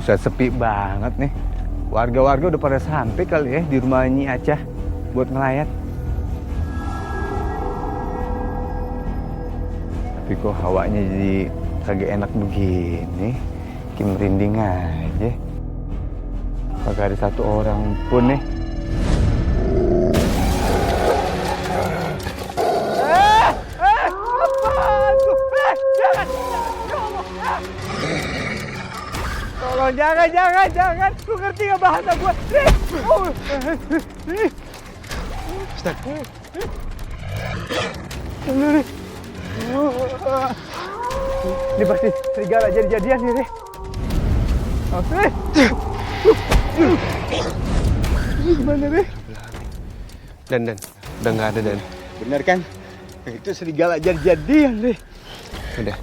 Buset, sepi banget nih. Warga-warga udah pada sampai kali ya di rumah Nyi Acah buat ngelayat. Tapi kok hawanya jadi kagak enak begini. Kayak merinding aja. Kagak ada satu orang pun nih. Tolong, jangan. Lu ngerti gak bahasa gue? Ustaz. Ini pasti serigala jadi-jadian nih, Re. Gimana, Re? Dan, udah nggak ada, Dan. Bener kan? Itu serigala jadi-jadian, Re. Udah.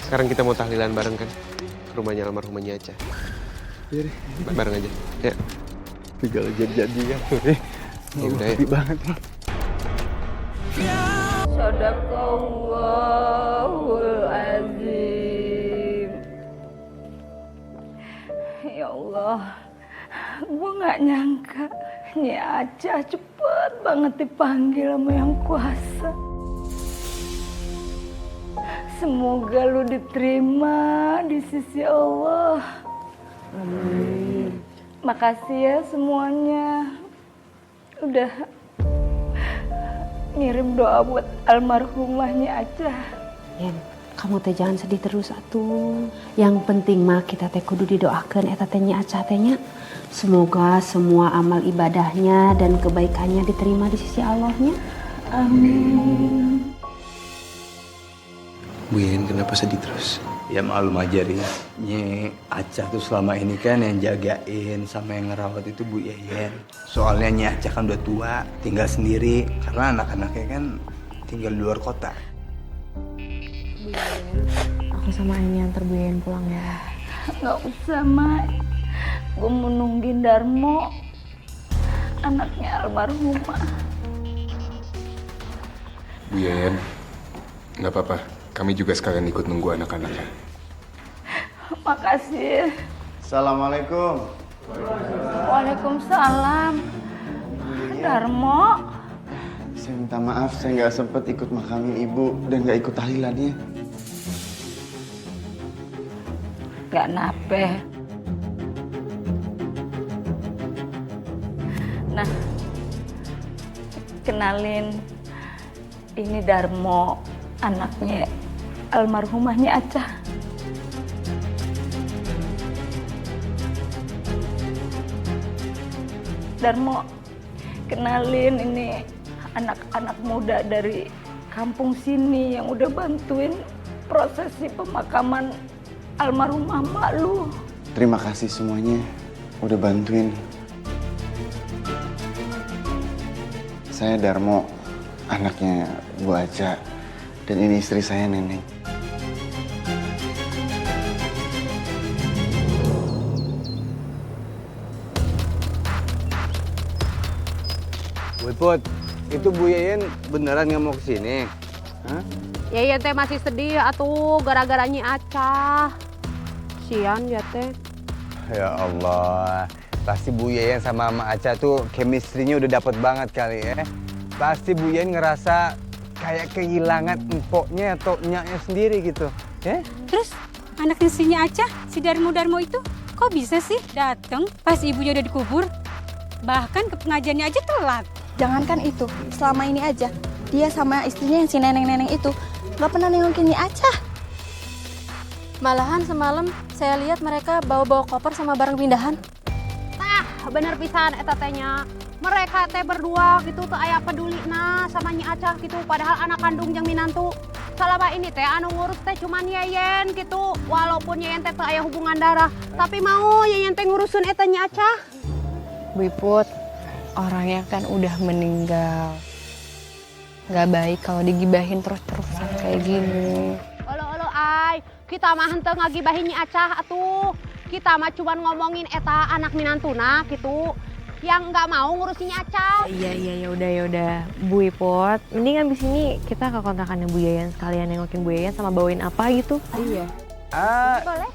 Sekarang kita mau tahlilan bareng kan? Ke rumahnya almarhumahnya Acah. Iya, Re. Bareng aja. Ya. Serigala jadi-jadian, Re. Ya udah ya. Sepi banget, Re. Sadaqallahul azim. Ya Allah, gue gak nyangka Nyi Acah cepet banget dipanggil sama Yang Kuasa. Semoga lu diterima di sisi Allah. Amin. Makasih ya semuanya. Udah ngirim doa buat almarhumahnya Acah. Yen, kamu teh jangan sedih terus atuh. Yang penting mah kita teh kudu didoakeun eta teh Nyi Acah teh nya. Semoga semua amal ibadahnya dan kebaikannya diterima di sisi Allahnya. Amin. Bu Yen, kenapa sedih terus? Ya maklum aja, Ri. Nyi Acah tuh selama ini kan yang jagain sama yang ngerawat itu Bu Yeyen. Soalnya Nyi Acah kan udah tua, tinggal sendiri. Karena anak-anaknya kan tinggal di luar kota. Bu Yen, aku sama Aini antar Bu Yen pulang ya. Gak usah, Mak. Gue mau nungguin Darmo, anaknya almarhumah. Bu Yeyen, nggak apa-apa. Kami juga sekalian ikut nunggu anak-anaknya. Makasih. Assalamualaikum. Waalaikumsalam. Darmo. Saya minta maaf, saya nggak sempat ikut makamin ibu dan nggak ikut tahlilannya. Gak nape. Nah, kenalin, ini Darmo, anaknya almarhumahnya Acah. Darmo, kenalin, ini anak-anak muda dari kampung sini yang udah bantuin prosesi pemakaman almarhumah mak lu. Terima kasih semuanya udah bantuin. Saya Darmo, anaknya Bu Acah, dan ini istri saya Neneng. Bu Iput, itu Bu Yeyen beneran nggak mau kesini? Hah? Yeyen teh masih sedih atuh gara-gara Nyi Acah. Sian ya teh. Ya Allah, pasti Bu Yeyen sama Mama Acah tuh chemistry-nya udah dapet banget kali ya. Pasti Bu Yeyen ngerasa kayak kehilangan empoknya atau nyaknya sendiri gitu. Ya? Terus anaknya si Nyi Acah, si Darmo itu kok bisa sih datang pas ibunya udah dikubur? Bahkan ke pengajiannya aja telat. Jangankan itu, selama ini aja dia sama istrinya yang si neneng-neneng itu nggak pernah nengokin Nyi Acah. Malahan semalam saya lihat mereka bawa-bawa koper sama barang pindahan. Tah, bener pisan eta teh nya. Mereka teh berdua gitu tuh aya peduli nah sama Nyi Acah gitu, padahal anak kandung jeung minantu. Selama ini teh anu ngurus teh cuman Yeyen gitu. Walaupun Yeyen teh teu aya hubungan darah, tapi mau Yeyen teh ngurusin eta Nyi Acah. Bu Iput, orangnya kan udah meninggal. Gak baik kalau digibahin terus-terusan kayak gini. Olo ay, kita mah henteu ngagibahin Nyi Acah atuh. Kita mah cuman ngomongin eta anak minantuna gitu. Yang nggak mau ngurusin Nyi Acah. Iya ya udah. Bu Iput, mending abis ini kita ke kontrakannya Bu Yeyen sekalian nengokin Bu Yeyen sama bawain apa gitu. Iya. Boleh.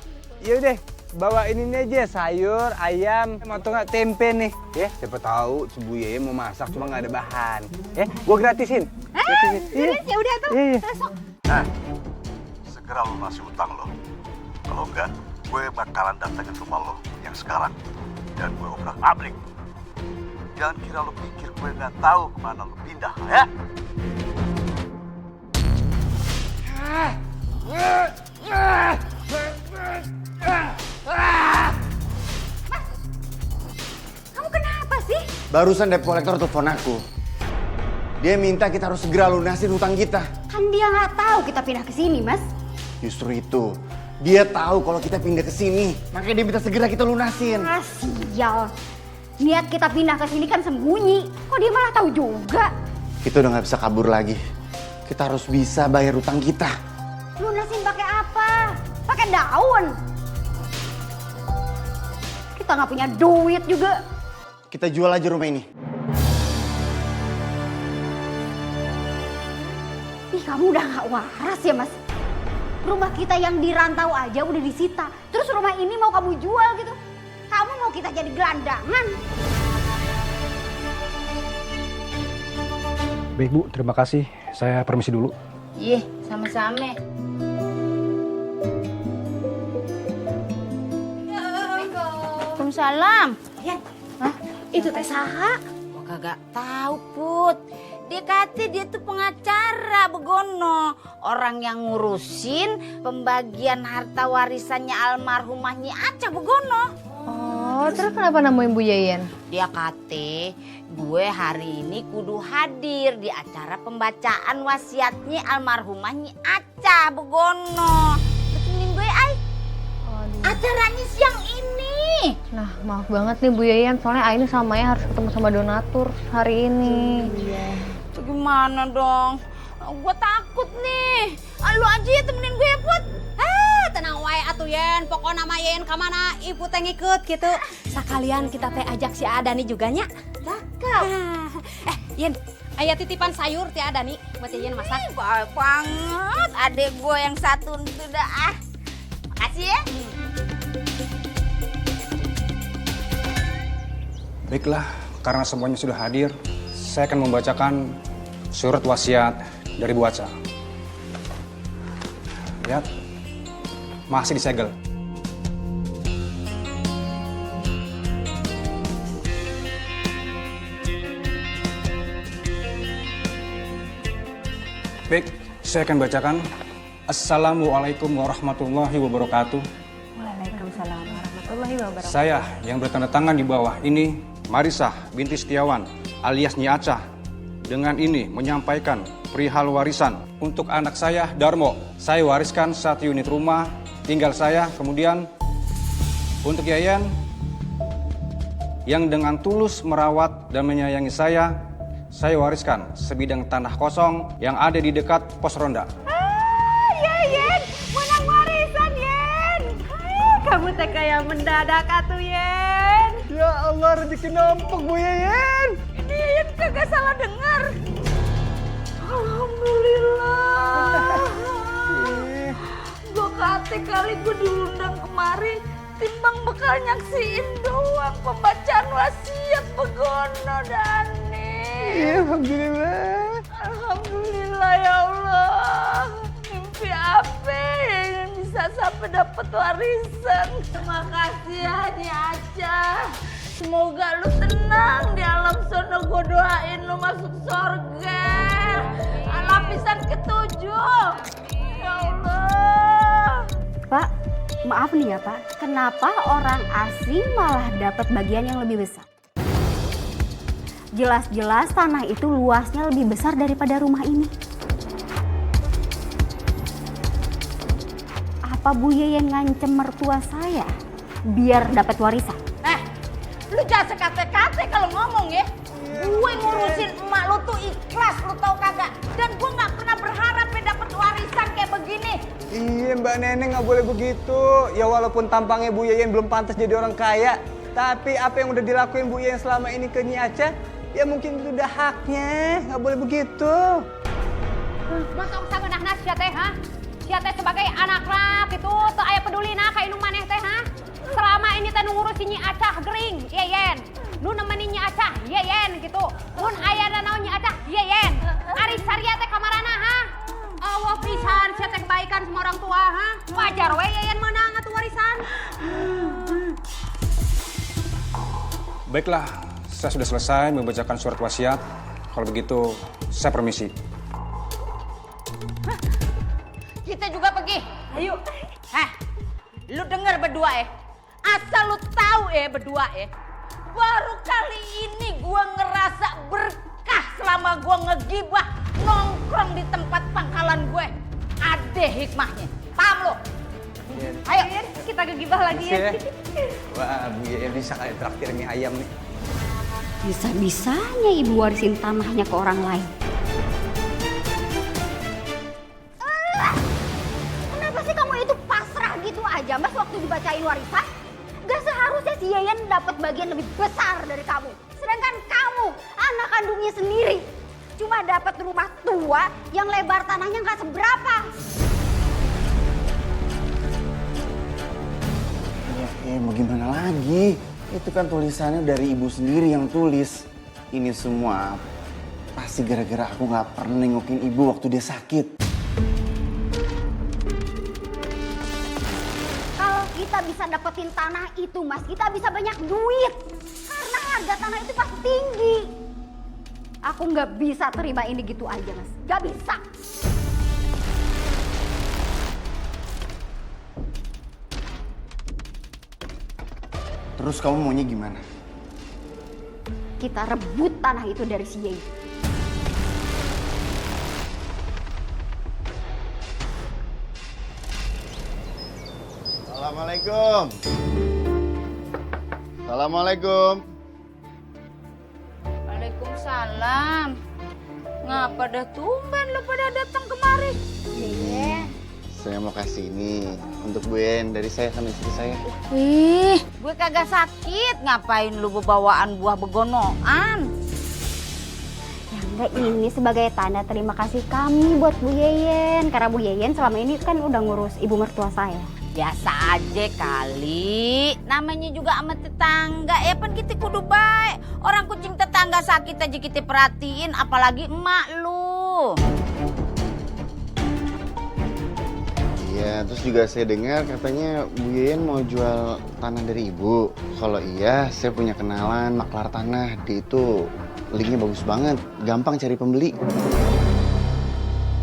Yaudah, bawa ini aja sayur, ayam, atau nggak tempe nih. Ya, siapa tahu si Bu Yeye mau masak cuma nggak ada bahan. Ya, gua gratisin. Serius ya udah tuh. Iya. Besok. Nah, segera lunasi utang lo. Kalau enggak, gue bakalan datengin rumah lo yang sekarang. Dan gue obrak-abrik. Jangan kira lo pikir gue nggak tahu kemana lo pindah, ya? Kamu kenapa sih? Barusan debt collector telepon aku. Dia minta kita harus segera lunasin hutang kita. Kan dia nggak tahu kita pindah ke sini, Mas. Justru itu. Dia tahu kalau kita pindah ke sini. Makanya dia minta segera kita lunasin. Ah, sial. Niat kita pindah ke sini kan sembunyi. Kok dia malah tahu juga? Kita udah nggak bisa kabur lagi. Kita harus bisa bayar hutang kita. Lunasin pakai apa? Pakai daun. Kita nggak punya duit juga. Kita jual aja rumah ini. Ih, kamu udah nggak waras ya, Mas? Rumah kita yang di rantau aja udah disita. Terus rumah ini mau kamu jual gitu? Kamu mau kita jadi gelandangan? Baik Bu, terima kasih. Saya permisi dulu. Iya, sama-sama. Waalaikumsalam. Yan, itu teh saha? Gua kagak tahu, Put. Dia kata dia tuh pengacara begono. Orang yang ngurusin pembagian harta warisannya almarhumah Nyi Aca begono. Oh, terus kenapa nemuin Bu Yeyen? Dia kata gue hari ini kudu hadir di acara pembacaan wasiatnya almarhumah Nyi Aca begono. Temenin gue ay. Acaranya siang ini. Nah, maaf banget nih Bu Yeyen, soalnya Aini sama Maya harus ketemu sama donatur hari ini. Iya. Itu gimana dong? Gue takut nih. Lu aja ya temenin gue ya, Put. Tenang wae atuh Yen, pokoknya nama Yen kemana ibu teh ngikut gitu. Sekalian kita teh ajak si Adani juga nya. Cakep. Yen, aya titipan sayur ti Adani buat Yen masak. Baik banget, adek gue yang satu itu dah. Makasih ya. Baiklah, karena semuanya sudah hadir, saya akan membacakan surat wasiat dari Bu Aca. Lihat, masih disegel. Baik, saya akan bacakan. Assalamualaikum warahmatullahi wabarakatuh. Waalaikumsalam warahmatullahi wabarakatuh. Saya yang bertanda tangan di bawah ini, Marisah binti Setiawan alias Nyi Aca, dengan ini menyampaikan perihal warisan untuk anak saya Darmo. Saya wariskan 1 unit rumah tinggal saya. Kemudian untuk Yayan yang dengan tulus merawat dan menyayangi saya wariskan sebidang tanah kosong yang ada di dekat pos ronda. Yen, menang warisan Yen. Kamu teh kayak mendadak atuh Yen. Ya Allah, rezeki numpuk Bu Yeyen. Ini Yen kagak salah dengar. Alhamdulillah. Gue kate kali gue diundang kemarin timbang bakal nyaksiin doang pembacaan wasiat begono Dani. Alhamdulillah. Alhamdulillah ya Allah. Mimpi apa yang bisa sampai dapat warisan. Terima kasih ya Nyi Aca. Semoga lu tenang di alam sono, gue doain lu masuk surga. Lapisan ke-7. Ya Allah. Pak, maaf nih ya Pak. Kenapa orang asing malah dapat bagian yang lebih besar? Jelas-jelas tanah itu luasnya lebih besar daripada rumah ini. Apa Bu Yeyen ngancem mertua saya biar dapat warisan? Lu jangan sekate-kate kalau ngomong ya. Gue ngurusin emak lu tuh ikhlas, lu tau kagak? Dan gue gak pernah berharap ya dapet warisan kayak begini. Iya Mbak Neneng nggak boleh begitu. Ya walaupun tampangnya Bu Yeyen belum pantas jadi orang kaya, tapi apa yang udah dilakuin Bu Yeyen selama ini ke Nyi Aca, ya mungkin itu udah haknya. Nggak boleh begitu. Masa usah ngedah-nah sia teh, ha? Sia teh sebagai anak rak itu teu aya peduli nah ka indung maneh teh, ha? selama ini teh ngurusin Nyi Acah gering, Yeyen. Nu nemenin Nyi Acah, Yeyen gitu. Mun aya naon Nyi Acah, Yeyen. Ari saria teh kamarana ha? Allah pisan sia teh kebaikan sama orang tua ha? Wajar we Yeyen meunang atuh warisan. Baiklah, saya sudah selesai membacakan surat wasiat. Kalau begitu, saya permisi. Kita juga pergi. Ayo. Hah, lu denger berdua asal lu tahu berdua baru kali ini gua ngerasa berkah selama gua ngegibah nongkrong di tempat pangkalan gue. Ada hikmahnya, paham lu? Ayo kita gegibah lagi ya. Wah, Bu Yeyen bisa kali traktir mie ayam nih. Bisa-bisanya ibu warisin tanahnya ke orang lain. Kenapa sih kamu itu pasrah gitu aja Mas waktu dibacain warisan? Gak seharusnya si Yayan dapat bagian lebih besar dari kamu. Sedangkan kamu, anak kandungnya sendiri, cuma dapat rumah tua yang lebar tanahnya gak seberapa. Ya mau gimana lagi? Itu kan tulisannya dari ibu sendiri yang tulis. Ini semua pasti gara-gara aku gak pernah nengokin ibu waktu dia sakit. Kalau kita bisa dapetin tanah itu Mas, kita bisa banyak duit. Karena harga tanah itu pasti tinggi. Aku gak bisa terima ini gitu aja Mas, gak bisa. Terus kamu maunya gimana? Kita rebut tanah itu dari si Yei. Assalamualaikum. Assalamualaikum. Waalaikumsalam. Ngapa dah tumben lu pada datang kemari? Iya. Saya mau kasih ini untuk Bu Yen dari saya sama istri saya. Ih, gue kagak sakit. Ngapain lu bawaan buah begonoan? Ya enggak, ini sebagai tanda terima kasih kami buat Bu Yeyen. Karena Bu Yeyen selama ini kan udah ngurus ibu mertua saya. Biasa aja kali. Namanya juga sama tetangga. Ya kan kita kudu baik. Orang kucing tetangga sakit aja kita perhatiin. Apalagi emak lu. Iya, terus juga saya dengar katanya Bu Yeyen mau jual tanah dari ibu. Kalau iya, saya punya kenalan maklar tanah. Dia itu linknya bagus banget, gampang cari pembeli.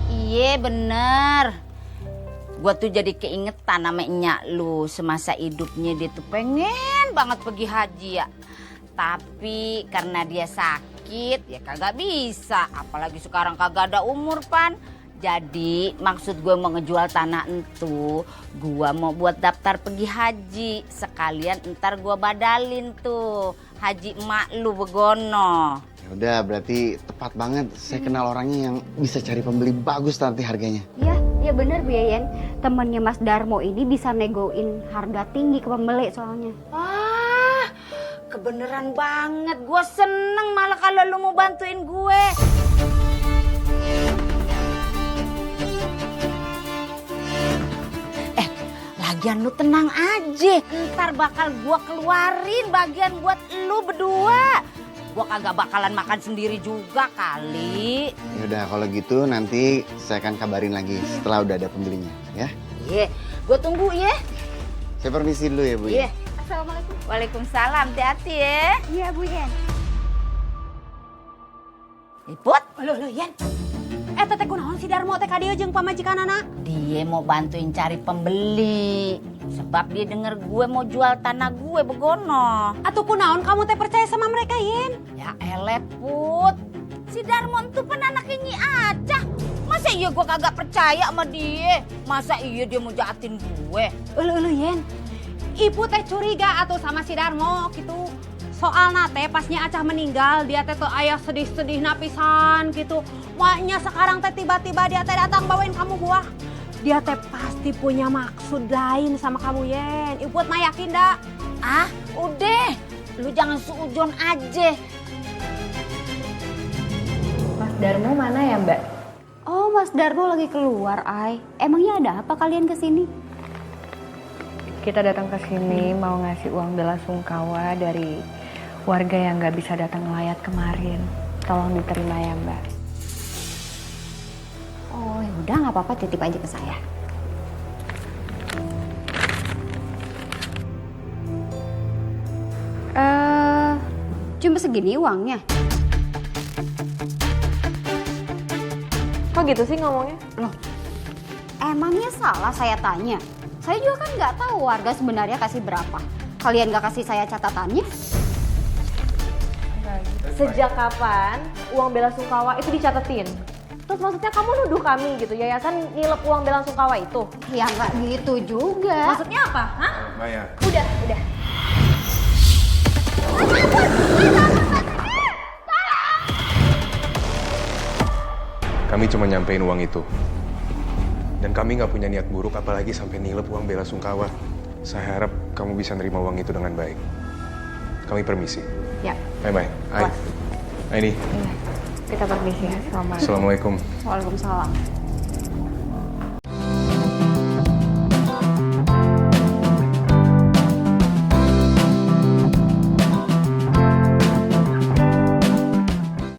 Iya bener. Gua tuh jadi keingetan sama enyak lu. Semasa hidupnya dia tuh pengen banget pergi haji ya. Tapi karena dia sakit ya kagak bisa. Apalagi sekarang kagak ada umur Pan. Jadi maksud gue mau ngejual tanah itu, gue mau buat daftar pergi haji. Sekalian ntar gue badalin tuh haji emak lu begono. Ya udah, berarti tepat banget. Saya kenal orangnya yang bisa cari pembeli bagus nanti harganya. Iya, iya bener Bu Yeyen. Temennya Mas Darmo ini bisa negoin harga tinggi ke pembeli soalnya. Wah, kebeneran banget. Gue seneng malah kalau lu mau bantuin gue. Lagian lu tenang aja, ntar bakal gua keluarin bagian buat lu berdua. Gua kagak bakalan makan sendiri juga kali. Ya udah, kalau gitu nanti saya akan kabarin lagi setelah udah ada pembelinya, ya. Iya, gua tunggu ya. Saya permisi dulu ya Bu. Iya. Assalamualaikum. Waalaikumsalam, hati-hati ya. Iya Bu Yen. Iput, lu Yen. Teteh kunaon si Darmo teh ka dieu jeung pamajikanana? Dia mau bantuin cari pembeli. Sebab dia denger gue mau jual tanah gue begono. Atuh kunaon kamu teh percaya sama mereka, Yen? Ya elet Put. Si Darmon tuh kan anaknya Nyi Acah. Masa iya gue kagak percaya sama dia? Masa iya dia mau jahatin gue? Ulu Yen. Ibu teh curiga atuh sama si Darmo gitu. Soalna teh pas Nyi Acah meninggal, dia teh tuh aya sedih-sedih napisan gitu. Maknya sekarang teh tiba-tiba dia teh datang bawain kamu buah. Dia teh pasti punya maksud lain sama kamu, Yen. Iput mah yakin dah. Ah, udah. Lu jangan suujon aja. Mas Darmo mana ya, Mbak? Oh, Mas Darmo lagi keluar, Ay. Emangnya ada apa kalian kesini? Kita datang ke sini mau ngasih uang bela sungkawa dari warga yang nggak bisa datang ngelayat kemarin. Tolong diterima ya Mbak. Oh, udah nggak apa-apa, titip aja ke saya. Cuma segini uangnya. Kok gitu sih ngomongnya? Loh, emangnya salah saya tanya? Saya juga kan nggak tahu warga sebenarnya kasih berapa. Kalian nggak kasih saya catatannya? Sejak kapan uang bela sungkawa itu dicatetin? Terus maksudnya kamu nuduh kami gitu, yayasan ngilep uang bela sungkawa itu? Ya nggak gitu juga. Maksudnya apa? Hah? Maya. Udah. Kami cuma nyampein uang itu. Dan kami nggak punya niat buruk apalagi sampai nilep uang bela sungkawa. Saya harap kamu bisa nerima uang itu dengan baik. Kami permisi. Ya. Bye-bye. Aini. Iya. Kita permisi ya. Assalamualaikum. Assalamualaikum. Waalaikumsalam.